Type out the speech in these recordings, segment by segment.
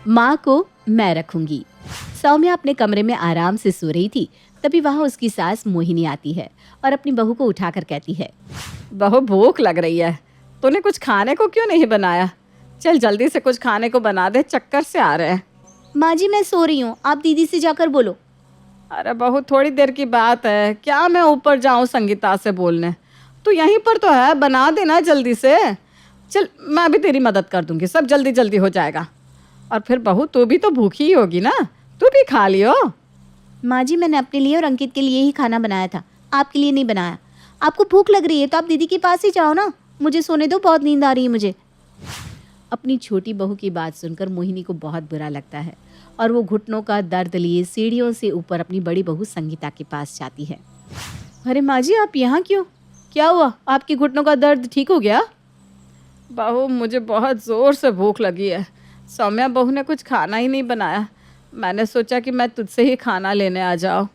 माँ को मैं रखूंगी। सौम्या अपने कमरे में आराम से सो रही थी, तभी वहां उसकी सास मोहिनी आती है और अपनी बहू को उठाकर कहती है, बहू भूख लग रही है, तूने कुछ खाने को क्यों नहीं बनाया? चल जल्दी से कुछ खाने को बना दे, चक्कर से आ रहे हैं। माँ जी मैं सो रही हूँ, आप दीदी से जाकर बोलो। अरे बहू थोड़ी देर की बात है, क्या मैं ऊपर जाऊं संगीता से बोलने? तू यहीं पर तो है, बना देना जल्दी से। चल मैं भी तेरी मदद कर दूंगी, सब जल्दी जल्दी हो जाएगा। और फिर बहू तू भी तो भूखी ही होगी ना, तू भी खा लियो। माँ जी मैंने अपने लिए और अंकित के लिए ही खाना बनाया था, आपके लिए नहीं बनाया। आपको भूख लग रही है तो आप दीदी के पास ही जाओ ना, मुझे सोने दो, बहुत नींद आ रही है मुझे। अपनी छोटी बहू की बात सुनकर मोहिनी को बहुत बुरा लगता है और वो घुटनों का दर्द लिए सीढ़ियों से ऊपर अपनी बड़ी बहू संगीता के पास जाती है। अरे माँ जी आप यहाँ क्यों? क्या हुआ, आपके घुटनों का दर्द ठीक हो गया? बहू मुझे बहुत ज़ोर से भूख लगी है, सौम्या बहू ने कुछ खाना ही नहीं बनाया, मैंने सोचा कि मैं तुझसे ही खाना लेने आ जाऊँ।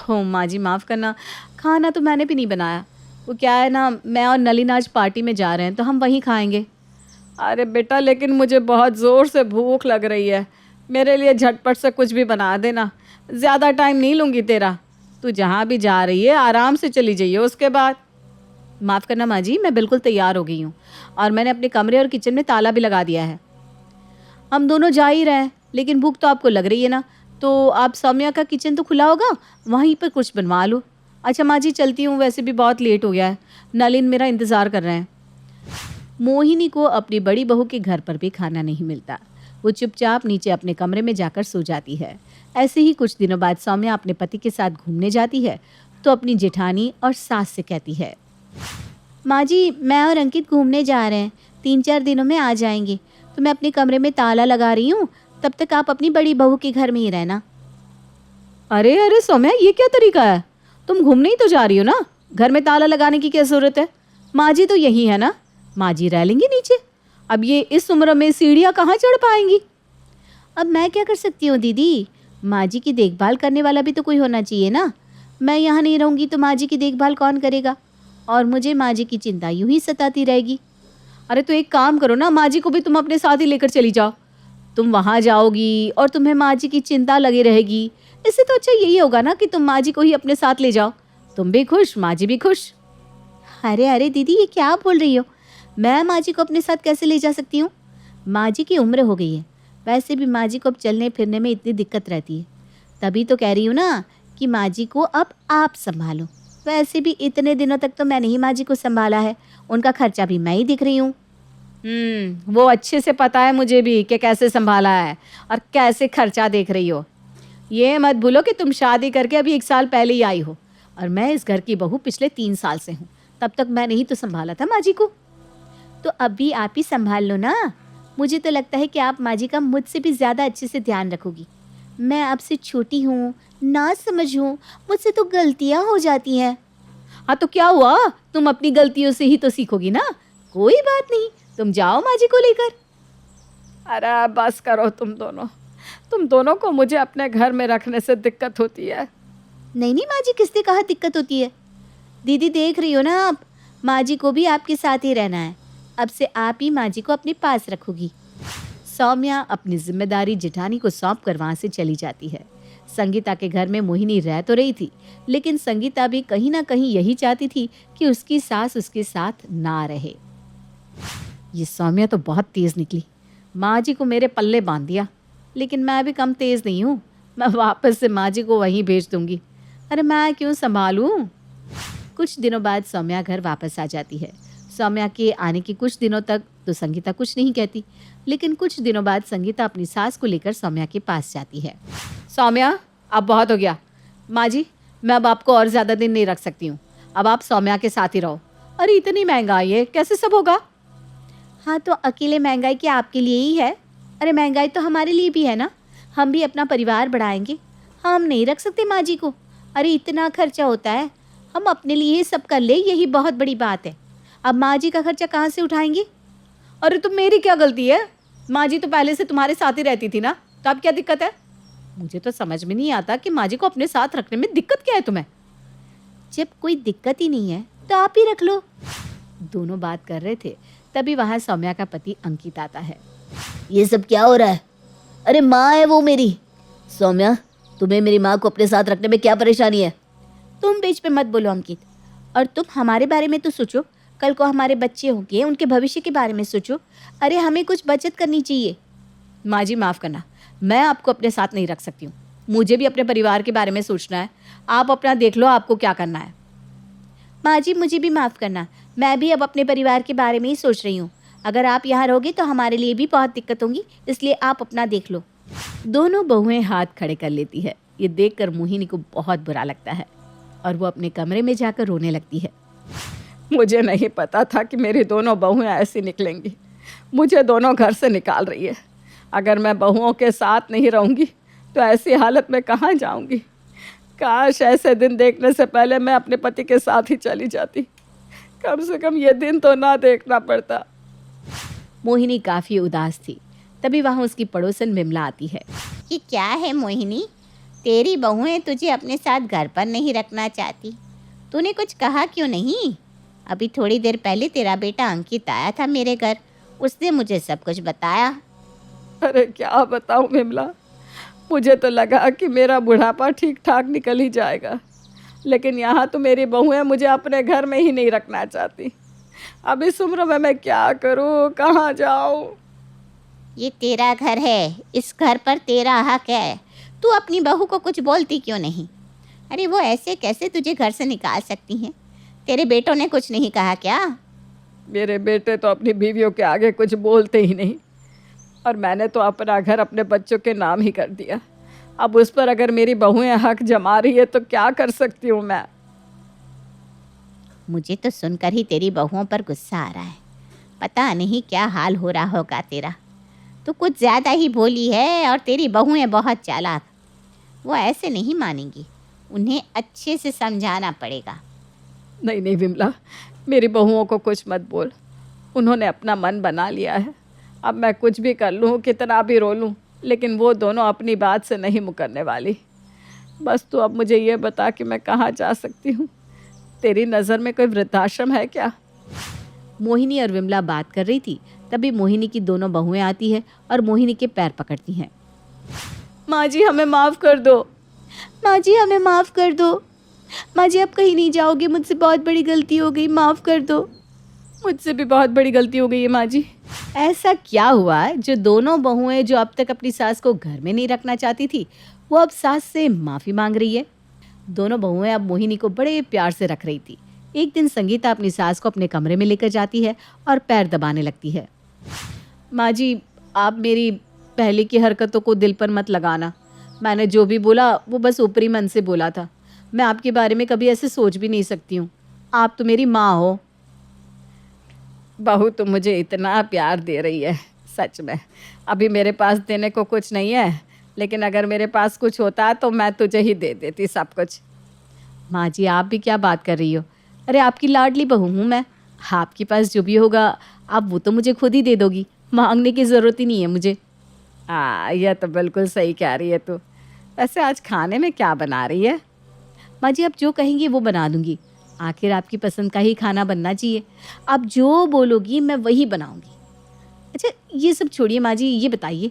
हो माँ जी माफ़ करना, खाना तो मैंने भी नहीं बनाया। वो क्या है ना, मैं और नलिन आज पार्टी में जा रहे हैं तो हम वहीं खाएंगे। अरे बेटा लेकिन मुझे बहुत ज़ोर से भूख लग रही है, मेरे लिए झटपट से कुछ भी बना देना, ज़्यादा टाइम नहीं लूँगी तेरा। तू जहाँ भी जा रही है आराम से चली जाइए उसके बाद। माफ़ करना माँ जी, मैं बिल्कुल तैयार हो गई हूँ और मैंने अपने कमरे और किचन में ताला भी लगा दिया है। हम दोनों जा ही रहे हैं, लेकिन भूख तो आपको लग रही है ना, तो आप सौम्या का किचन तो खुला होगा, वहीं पर कुछ बनवा लो। अच्छा माँ जी चलती हूँ, वैसे भी बहुत लेट हो गया है, नलिन मेरा इंतज़ार कर रहे हैं। मोहिनी को अपनी बड़ी बहू के घर पर भी खाना नहीं मिलता। वो चुपचाप नीचे अपने कमरे में जाकर सो जाती है। ऐसे ही कुछ दिनों बाद सौम्या अपने पति के साथ घूमने जाती है तो अपनी जेठानी और सास से कहती है, माँ जी मैं और अंकित घूमने जा रहे हैं, 3-4 दिनों में आ जाएंगे, तो मैं अपने कमरे में ताला लगा रही हूँ, तब तक आप अपनी बड़ी बहू के घर में ही रहना। अरे अरे सौम्या ये क्या तरीका है? तुम घूमने ही तो जा रही हो ना, घर में ताला लगाने की क्या ज़रूरत है? माँ जी तो यही है ना, माँ जी रह लेंगी नीचे। अब ये इस उम्र में सीढ़ियाँ कहाँ चढ़ पाएंगी? अब मैं क्या कर सकती हूँ दीदी, माँ जी की देखभाल करने वाला भी तो कोई होना चाहिए ना। मैं यहाँ नहीं रहूँगी तो माँ जी की देखभाल कौन करेगा, और मुझे माँ जी की चिंता यूं ही सताती रहेगी। अरे तो एक काम करो ना, माँ जी को भी तुम अपने साथ ही लेकर चली जाओ। तुम वहाँ जाओगी और तुम्हें माँ जी की चिंता लगी रहेगी, इससे तो अच्छा यही होगा ना कि तुम माँ जी को ही अपने साथ ले जाओ, तुम भी खुश माँ जी भी खुश। अरे अरे दीदी ये क्या बोल रही हो, मैं माँ जी को अपने साथ कैसे ले जा सकती हूँ? माँ जी की उम्र हो गई है, वैसे भी माँ जी को अब चलने फिरने में इतनी दिक्कत रहती है, तभी तो कह रही हूँ ना कि माँ जी को अब आप संभालो। वैसे भी इतने दिनों तक तो मैंने ही माँ जी को संभाला है, उनका खर्चा भी मैं ही दिख रही हूँ। वो अच्छे से पता है मुझे भी कि कैसे संभाला है और कैसे खर्चा देख रही हो। ये मत भूलो कि तुम शादी करके अभी 1 साल पहले ही आई हो और मैं इस घर की बहू पिछले 3 साल से हूँ, तब तक मैंने ही तो संभाला था माँ जी को। तो अभी आप ही संभाल लो ना, मुझे तो लगता है कि आप माँ जी का मुझसे भी ज़्यादा अच्छे से ध्यान रखोगी। मैं आपसे छोटी हूँ, ना समझ हूँ, मुझसे तो गलतियाँ हो जाती हैं। हाँ तो क्या हुआ, तुम अपनी गलतियों से ही तो सीखोगी ना, कोई बात नहीं, तुम जाओ माँ जी को लेकर। अरे बस करो, तुम दोनों को मुझे अपने घर में रखने से दिक्कत होती है। नहीं नहीं माँ जी, किसने कहा दिक्कत होती है? दीदी देख रही हो ना आप, माँ जी को भी आपके साथ ही रहना है, अब से आप ही माँ जी को अपने पास रखोगी। सौम्या अपनी जिम्मेदारी जेठानी को सौंप कर वहाँ से चली जाती है। संगीता के घर में मोहिनी रह तो रही थी, लेकिन संगीता भी कहीं ना कहीं यही चाहती थी कि उसकी सास उसके साथ ना रहे। ये सौम्या तो बहुत तेज़ निकली, माँ जी को मेरे पल्ले बांध दिया, लेकिन मैं भी कम तेज़ नहीं हूँ, मैं वापस से माँ जी को वहीं भेज दूँगी। अरे मैं क्यों संभालूँ। कुछ दिनों बाद सौम्या घर वापस आ जाती है। सौम्या के आने के कुछ दिनों तक तो संगीता कुछ नहीं कहती, लेकिन कुछ दिनों बाद संगीता अपनी सास को लेकर सौम्या के पास जाती है। सौम्या अब बहुत हो गया, माँ जी मैं अब आपको और ज़्यादा दिन नहीं रख सकती हूँ, अब आप सौम्या के साथ ही रहो। अरे इतनी महंगाई है, कैसे सब होगा? हाँ तो अकेले महंगाई क्या आपके लिए ही है? अरे महंगाई तो हमारे लिए भी है ना, हम भी अपना परिवार बढ़ाएंगे, हम नहीं रख सकते माँ जी को? अरे इतना खर्चा होता है, हम अपने लिए ही सब कर ले, यही बहुत बड़ी बात है। अब माँ जी का खर्चा कहाँ से उठाएंगे? अरे तो मेरी क्या गलती है, माँ जी तो पहले से तुम्हारे साथ ही रहती थी ना, तो अब क्या दिक्कत है? मुझे तो समझ में नहीं आता कि माँ जी को अपने साथ रखने में दिक्कत क्या है तुम्हें। जब कोई दिक्कत ही नहीं है तो आप ही रख लो। दोनों बात कर रहे थे, तभी वहाँ सौम्या का पति अंकित आता है। ये सब क्या हो रहा है? अरे माँ है वो मेरी। सौम्या, तुम्हें मेरी माँ को अपने साथ रखने में क्या परेशानी है? तुम बीच पे मत बोलो अंकित। और तुम हमारे बारे में तो सोचो, कल को हमारे बच्चे होंगे, उनके भविष्य के बारे में सोचो। अरे हमें कुछ बचत करनी चाहिए। माँ जी माफ़ करना, मैं आपको अपने साथ नहीं रख सकती हूँ। मुझे भी अपने परिवार के बारे में सोचना है। आप अपना देख लो, आपको क्या करना है। माँ जी मुझे भी माफ़ करना, मैं भी अब अपने परिवार के बारे में ही सोच रही हूँ। अगर आप यहाँ रहोगे तो हमारे लिए भी बहुत दिक्कत होगी, इसलिए आप अपना देख लो। दोनों बहुएं हाथ खड़े कर लेती है। ये देखकर मोहिनी को बहुत बुरा लगता है और वो अपने कमरे में जाकर रोने लगती है। मुझे नहीं पता था कि मेरी दोनों बहुएं ऐसी निकलेंगी। मुझे दोनों घर से निकाल रही है। अगर मैं बहुओं के साथ नहीं रहूँगी तो ऐसी हालत में कहाँ जाऊँगी। काश ऐसे दिन देखने से पहले मैं अपने पति के साथ ही चली जाती। कम से कम ये दिन तो ना देखना पड़ता। मोहिनी काफ़ी उदास थी। तभी वहाँ उसकी पड़ोसन विमला आती है। ये क्या है मोहिनी, तेरी बहुएं तुझे अपने साथ घर पर नहीं रखना चाहती। तूने कुछ कहा क्यों नहीं? अभी थोड़ी देर पहले तेरा बेटा अंकित आया था मेरे घर, उसने मुझे सब कुछ बताया। अरे क्या बताऊँ विमला, मुझे तो लगा कि मेरा बुढ़ापा ठीक ठाक निकल ही जाएगा, लेकिन यहाँ तो मेरी बहुएं मुझे अपने घर में ही नहीं रखना चाहती। अब इस उम्र में मैं क्या करूँ, कहाँ जाऊँ? ये तेरा घर है, इस घर पर तेरा हक है। तू अपनी बहू को कुछ बोलती क्यों नहीं? अरे वो ऐसे कैसे तुझे घर से निकाल सकती हैं? तेरे बेटों ने कुछ नहीं कहा क्या? मेरे बेटे तो अपनी बीवियों के आगे कुछ बोलते ही नहीं, और मैंने तो अपना घर अपने बच्चों के नाम ही कर दिया। अब उस पर अगर मेरी बहुएं हक जमा रही है तो क्या कर सकती हूँ मैं? मुझे तो सुनकर ही तेरी बहुओं पर गुस्सा आ रहा है। पता नहीं क्या हाल हो रहा होगा तेरा। तू कुछ ज़्यादा ही भोली है और तेरी बहुएं बहुत चालाक। वो ऐसे नहीं मानेंगी, उन्हें अच्छे से समझाना पड़ेगा। नहीं नहीं विमला, मेरी बहुओं को कुछ मत बोल। उन्होंने अपना मन बना लिया है। अब मैं कुछ भी कर लूँ, कितना भी रो लूँ, लेकिन वो दोनों अपनी बात से नहीं मुकरने वाली। बस तू अब मुझे ये बता कि मैं कहाँ जा सकती हूँ। तेरी नज़र में कोई वृद्धाश्रम है क्या? मोहिनी और विमला बात कर रही थी, तभी मोहिनी की दोनों बहुएं आती है और मोहिनी के पैर पकड़ती हैं। माँ जी हमें माफ़ कर दो। माँ जी हमें माफ़ कर दो। माँ जी आप कहीं नहीं जाओगे, मुझसे बहुत बड़ी गलती हो गई, माफ़ कर दो। मुझसे भी बहुत बड़ी गलती हो गई है माँ जी। ऐसा क्या हुआ जो दोनों बहुएं जो अब तक अपनी सास को घर में नहीं रखना चाहती थी, वो अब सास से माफ़ी मांग रही है। दोनों बहुएं अब मोहिनी को बड़े प्यार से रख रही थी। एक दिन संगीता अपनी सास को अपने कमरे में लेकर जाती है और पैर दबाने लगती है। माँ जी आप मेरी पहले की हरकतों को दिल पर मत लगाना। मैंने जो भी बोला वो बस ऊपरी मन से बोला था। मैं आपके बारे में कभी ऐसे सोच भी नहीं सकती हूँ। आप तो मेरी माँ हो। बहू तो मुझे इतना प्यार दे रही है, सच में। अभी मेरे पास देने को कुछ नहीं है, लेकिन अगर मेरे पास कुछ होता तो मैं तुझे ही दे देती सब कुछ। माँ जी आप भी क्या बात कर रही हो? अरे आपकी लाडली बहू हूँ मैं। आपके पास जो भी होगा आप वो तो मुझे खुद ही दे दोगी, मांगने की ज़रूरत ही नहीं है मुझे। हाँ यह तो बिल्कुल सही कह रही है तू। वैसे आज खाने में क्या बना रही है? माँ जी आप जो कहेंगी वो बना दूंगी। आखिर आपकी पसंद का ही खाना बनना चाहिए। आप जो बोलोगी मैं वही बनाऊंगी। अच्छा ये सब छोड़िए माँ जी, ये बताइए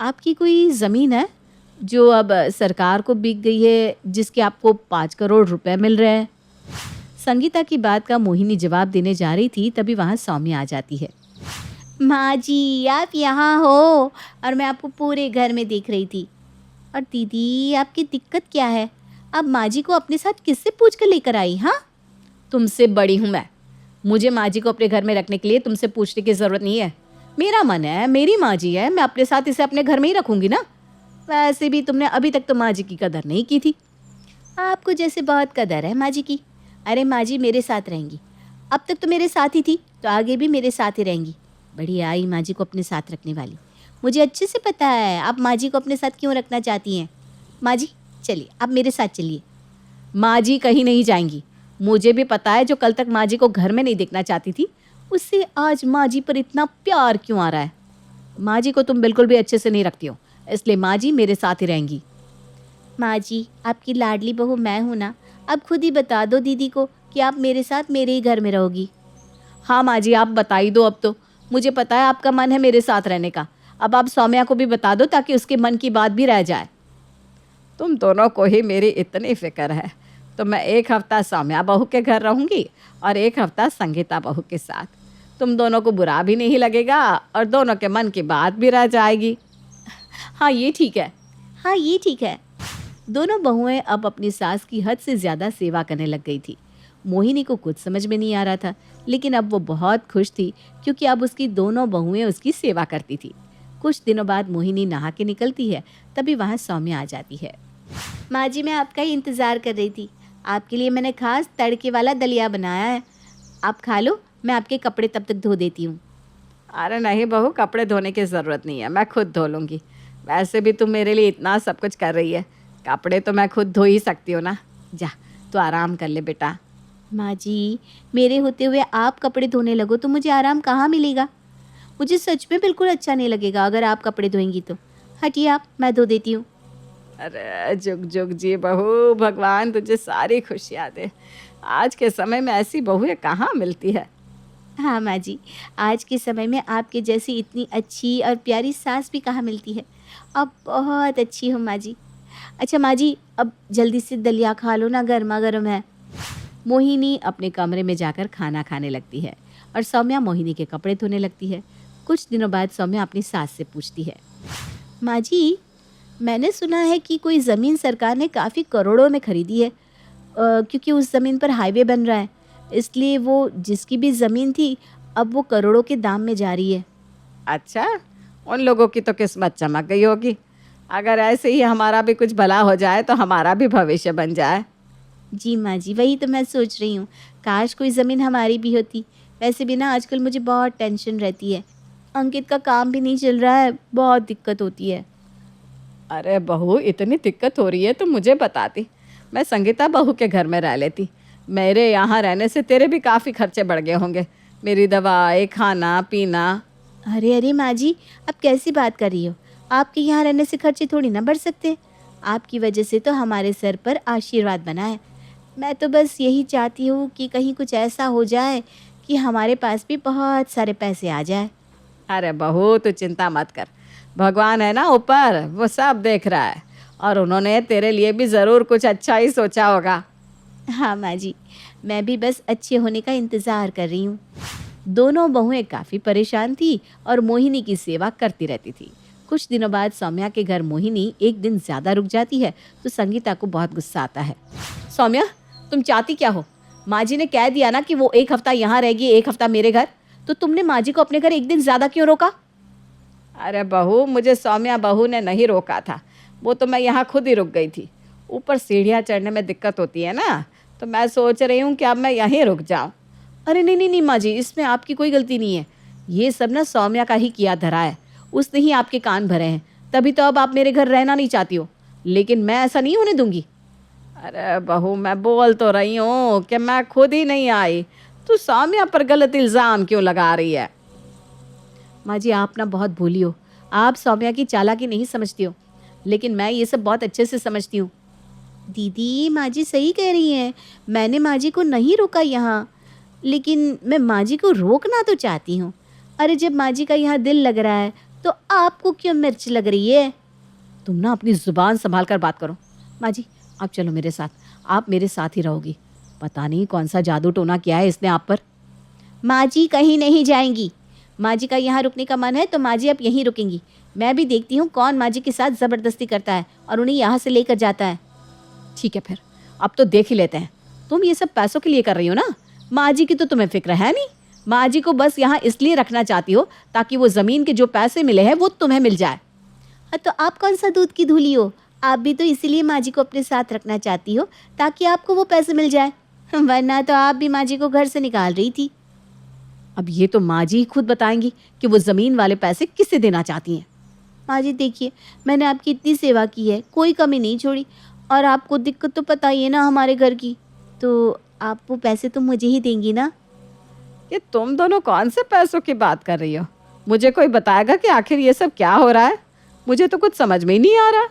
आपकी कोई ज़मीन है जो अब सरकार को बिक गई है, जिसके आपको 5 करोड़ रुपए मिल रहे हैं? संगीता की बात का मोहिनी जवाब देने जा रही थी, तभी वहाँ सौम्या आ जाती है। माँ जी आप यहाँ हो और मैं आपको पूरे घर में देख रही थी। और दीदी आपकी दिक्कत क्या है? अब माँ जी को अपने साथ किससे पूछ कर लेकर आई? हाँ तुमसे बड़ी हूँ मैं, मुझे माँ जी को अपने घर में रखने के लिए तुमसे पूछने की ज़रूरत नहीं है। मेरा मन है, मेरी माँ जी है, मैं अपने साथ इसे अपने घर में ही रखूँगी ना। वैसे भी तुमने अभी तक तो माँ जी की कदर नहीं की थी। आपको जैसे बहुत कदर है माँ जी की। अरे माँ जी मेरे साथ रहेंगी, अब तक तो मेरे साथ ही थी तो आगे भी मेरे साथ ही रहेंगी। बड़ी आई माँ जी को अपने साथ रखने वाली। मुझे अच्छे से पता है आप माँ जी को अपने साथ क्यों रखना चाहती हैं। माँ जी चलिए आप मेरे साथ चलिए। माँ जी कहीं नहीं जाएंगी। मुझे भी पता है जो कल तक माँ जी को घर में नहीं देखना चाहती थी, उससे आज माँ जी पर इतना प्यार क्यों आ रहा है। माँ जी को तुम बिल्कुल भी अच्छे से नहीं रखती हो, इसलिए माँ जी मेरे साथ ही रहेंगी। माँ जी आपकी लाडली बहू मैं हूँ ना, अब खुद ही बता दो दीदी को कि आप मेरे साथ मेरे ही घर में रहोगी। हाँ माँ जी आप बता ही दो अब तो। मुझे पता है आपका मन है मेरे साथ रहने का। अब आप सौम्या को भी बता दो ताकि उसके मन की बात भी रह जाए। तुम दोनों को ही मेरी इतनी फिक्र है तो मैं एक हफ्ता सौम्या बहू के घर रहूँगी और एक हफ्ता संगीता बहू के साथ। तुम दोनों को बुरा भी नहीं लगेगा और दोनों के मन की बात भी रह जाएगी। हाँ ये ठीक है। हाँ ये ठीक है। दोनों बहुएं अब अपनी सास की हद से ज़्यादा सेवा करने लग गई थी। मोहिनी को कुछ समझ में नहीं आ रहा था, लेकिन अब वो बहुत खुश थी क्योंकि अब उसकी दोनों बहुएं उसकी सेवा करती थी। कुछ दिनों बाद मोहिनी नहा के निकलती है, तभी वहाँ सौम्या आ जाती है। माँ जी, मैं आपका ही इंतज़ार कर रही थी। आपके लिए मैंने खास तड़के वाला दलिया बनाया है, आप खा लो, मैं आपके कपड़े तब तक धो देती हूँ। अरे नहीं बहू, कपड़े धोने की ज़रूरत नहीं है, मैं खुद धो लूँगी। वैसे भी तुम मेरे लिए इतना सब कुछ कर रही है, कपड़े तो मैं खुद धो ही सकती हूँ ना। जा तो आराम कर ले बेटा। माँ जी, मेरे होते हुए आप कपड़े धोने लगो तो मुझे आराम कहाँ मिलेगा। मुझे सच में बिल्कुल अच्छा नहीं लगेगा अगर आप कपड़े धोएंगी तो। हटिए आप, मैं धो देती हूँ। अरे जुग जुग जी बहू, भगवान तुझे सारी खुशियाँ दे। आज के समय में ऐसी बहुएं कहाँ मिलती है। हाँ माँ जी, आज के समय में आपके जैसी इतनी अच्छी और प्यारी सास भी कहाँ मिलती है। आप बहुत अच्छी हो माँ जी। अच्छा माँ जी, अब जल्दी से दलिया खा लो ना, गर्मा गर्म है। मोहिनी अपने कमरे में जाकर खाना खाने लगती है और सौम्या मोहिनी के कपड़े धोने लगती है। कुछ दिनों बाद सौम्या अपनी सास से पूछती है, माँ जी, मैंने सुना है कि कोई ज़मीन सरकार ने काफ़ी करोड़ों में खरीदी है, क्योंकि उस ज़मीन पर हाईवे बन रहा है, इसलिए वो जिसकी भी ज़मीन थी अब वो करोड़ों के दाम में जा रही है। अच्छा, उन लोगों की तो किस्मत चमक गई होगी। अगर ऐसे ही हमारा भी कुछ भला हो जाए तो हमारा भी भविष्य बन जाए। जी माँ जी, वही तो मैं सोच रही हूँ, काश कोई ज़मीन हमारी भी होती। वैसे भी ना आजकल मुझे बहुत टेंशन रहती है, अंकित का काम भी नहीं चल रहा है, बहुत दिक्कत होती है। अरे बहू, इतनी दिक्कत हो रही है तो मुझे बताती, मैं संगीता बहू के घर में रह लेती। मेरे यहाँ रहने से तेरे भी काफ़ी खर्चे बढ़ गए होंगे, मेरी दवाई, खाना पीना। अरे अरे माँ जी, आप कैसी बात कर रही हो। आपके यहाँ रहने से खर्चे थोड़ी ना बढ़ सकते। आपकी वजह से तो हमारे सर पर आशीर्वाद बना है। मैं तो बस यही चाहती हूँ कि कहीं कुछ ऐसा हो जाए कि हमारे पास भी बहुत सारे पैसे आ जाए। अरे बहू, तू चिंता मत कर, भगवान है ना ऊपर, वो सब देख रहा है और उन्होंने तेरे लिए भी ज़रूर कुछ अच्छा ही सोचा होगा। हाँ माँ जी, मैं भी बस अच्छे होने का इंतज़ार कर रही हूँ। दोनों बहुएं काफ़ी परेशान थी और मोहिनी की सेवा करती रहती थी। कुछ दिनों बाद सौम्या के घर मोहिनी एक दिन ज़्यादा रुक जाती है तो संगीता को बहुत गुस्सा आता है। सौम्या, तुम चाहती क्या हो? माँ जी ने कह दिया ना कि वो एक हफ्ता यहाँ रहेगी, एक हफ्ता मेरे घर, तो तुमने माँ जी को अपने घर एक दिन ज़्यादा क्यों रोका? अरे बहू, मुझे सौम्या बहू ने नहीं रोका था, वो तो मैं यहाँ खुद ही रुक गई थी। ऊपर सीढ़ियाँ चढ़ने में दिक्कत होती है ना, तो मैं सोच रही हूँ कि अब मैं यहीं रुक जाऊँ। अरे नहीं नहीं नहीं माँ जी, इसमें आपकी कोई गलती नहीं है। ये सब ना सौम्या का ही किया धरा है, उसने ही आपके कान भरे हैं, तभी तो अब आप मेरे घर रहना नहीं चाहती हो, लेकिन मैं ऐसा नहीं होने दूंगी। अरे बहू, मैं बोल तो रही हूँ कि मैं खुद ही नहीं आई, तू सौम्या पर गलत इल्ज़ाम क्यों लगा रही है? माँ जी, आप ना बहुत भोली हो, आप सौम्या की चालाकी नहीं समझती हो, लेकिन मैं ये सब बहुत अच्छे से समझती हूँ। दीदी, माँ जी सही कह रही हैं, मैंने माँ जी को नहीं रोका यहाँ, लेकिन मैं माँ जी को रोकना तो चाहती हूँ। अरे जब माँ जी का यहाँ दिल लग रहा है तो आपको क्यों मिर्च लग रही है। तुम ना अपनी ज़ुबान संभाल कर बात करो। माँ जी, आप चलो मेरे साथ, आप मेरे साथ ही रहोगी। पता नहीं कौन सा जादू टोना किया है इसने आप पर। माँ जी कहीं नहीं जाएंगी। माँ जी का यहाँ रुकने का मन है तो माँ जी अब यहीं रुकेंगी। मैं भी देखती हूँ कौन माँ जी के साथ ज़बरदस्ती करता है और उन्हें यहाँ से लेकर जाता है। ठीक है, फिर अब तो देख ही लेते हैं। तुम ये सब पैसों के लिए कर रही हो ना, माँ जी की तो तुम्हें फिक्र है नहीं। माँ जी को बस यहाँ इसलिए रखना चाहती हो ताकि वो ज़मीन के जो पैसे मिले हैं वो तुम्हें मिल जाए। हाँ, तो आप कौन सा दूध की धूली हो, आप भी तो इसीलिए माँ जी को अपने साथ रखना चाहती हो ताकि आपको वो पैसे मिल जाए, वरना तो आप भी माँ जी को घर से निकाल रही थी। अब ये तो माँ जी ही खुद बताएंगी कि वो ज़मीन वाले पैसे किसे देना चाहती हैं। माँ जी देखिए, मैंने आपकी इतनी सेवा की है, कोई कमी नहीं छोड़ी, और आपको दिक्कत तो पता ही है ना हमारे घर की, तो आप वो पैसे तो मुझे ही देंगी ना। ये तुम दोनों कौन से पैसों की बात कर रही हो? मुझे कोई बताएगा कि आखिर ये सब क्या हो रहा है? मुझे तो कुछ समझ में ही नहीं आ रहा।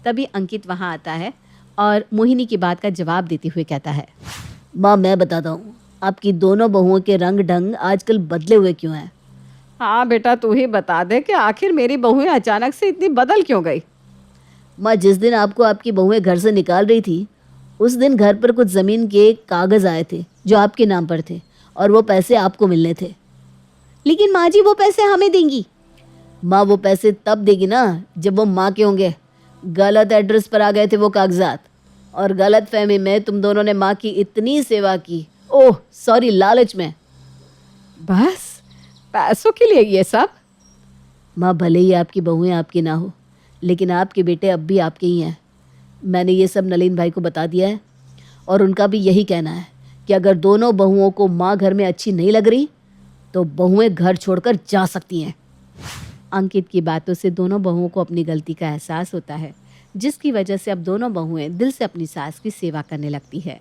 तभी अंकित वहाँ आता है और मोहिनी की बात का जवाब देते हुए कहता है, माँ मैं बताता हूँ, आपकी दोनों बहुओं के रंग ढंग आजकल बदले हुए क्यों हैं। हाँ बेटा, तू ही बता दे कि आखिर मेरी बहुएं अचानक से इतनी बदल क्यों गई। माँ, जिस दिन आपको आपकी बहुएं घर से निकाल रही थी उस दिन घर पर कुछ ज़मीन के कागज़ आए थे जो आपके नाम पर थे और वो पैसे आपको मिलने थे। लेकिन माँ जी वो पैसे हमें देंगी। माँ, वो पैसे तब देगी ना जब वो माँ के होंगे। गलत एड्रेस पर आ गए थे वो कागजात और गलत फहमी में तुम दोनों ने माँ की इतनी सेवा की। ओह सॉरी, लालच में। बस पैसों के लिए ये सब। माँ, भले ही आपकी बहुएं आपकी ना हो लेकिन आपके बेटे अब भी आपके ही हैं। मैंने ये सब नलीन भाई को बता दिया है और उनका भी यही कहना है कि अगर दोनों बहुओं को माँ घर में अच्छी नहीं लग रही तो बहुएं घर छोड़कर जा सकती हैं। अंकित की बातों से दोनों बहुओं को अपनी गलती का एहसास होता है, जिसकी वजह से अब दोनों बहुएं दिल से अपनी सास की सेवा करने लगती है।